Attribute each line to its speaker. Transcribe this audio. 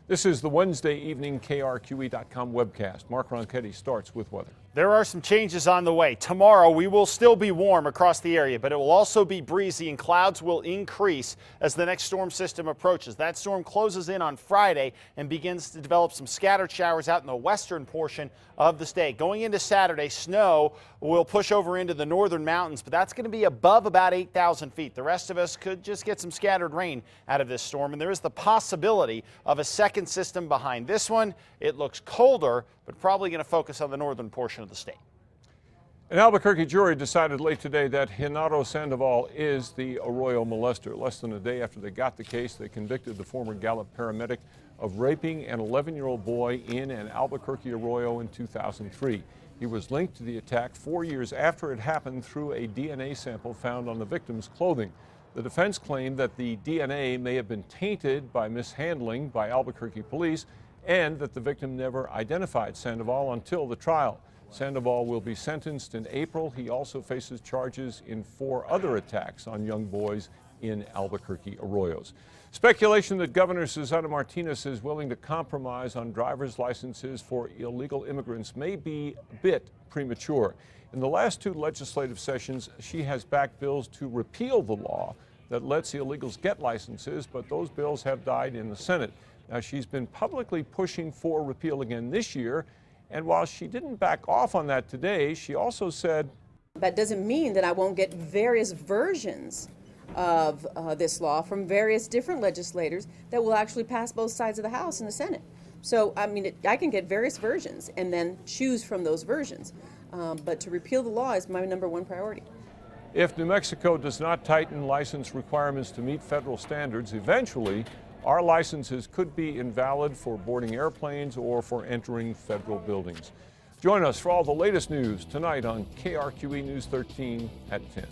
Speaker 1: This is the Wednesday evening KRQE.com webcast. Mark Ronchetti starts with weather.
Speaker 2: There are some changes on the way. Tomorrow we will still be warm across the area, but it will also be breezy and clouds will increase as the next storm system approaches. That storm closes in on Friday and begins to develop some scattered showers out in the western portion of the state. Going into Saturday, snow will push over into the northern mountains, but that's going to be above about 8,000 feet. The rest of us could just get some scattered rain out of this storm, and there is the possibility of a second system behind this one. It looks colder, but probably going to focus on the northern portion of the state.
Speaker 1: An Albuquerque jury decided late today that Genaro Sandoval is the Arroyo molester. Less than a day after they got the case, they convicted the former Gallup paramedic of raping an 11-year-old boy in an Albuquerque Arroyo in 2003. He was linked to the attack 4 years after it happened through a DNA sample found on the victim's clothing. The defense claimed that the DNA may have been tainted by mishandling by Albuquerque police and that the victim never identified Sandoval until the trial. Sandoval will be sentenced in April. He also faces charges in 4 other attacks on young boys in Albuquerque Arroyos. Speculation that Governor Susana Martinez is willing to compromise on driver's licenses for illegal immigrants may be a bit premature. In the last 2 legislative sessions, she has backed bills to repeal the law that lets illegals get licenses, but those bills have died in the Senate. Now, she's been publicly pushing for repeal again this year, and while she didn't back off on that today, she also said,
Speaker 3: "That doesn't mean that I won't get various versions of this law from various different legislators that will actually pass both sides of the House and the Senate." So, I mean, I can get various versions and then choose from those versions. But to repeal the law is my #1 priority.
Speaker 1: If New Mexico does not tighten license requirements to meet federal standards, eventually our licenses could be invalid for boarding airplanes or for entering federal buildings. Join us for all the latest news tonight on KRQE News 13 at 10.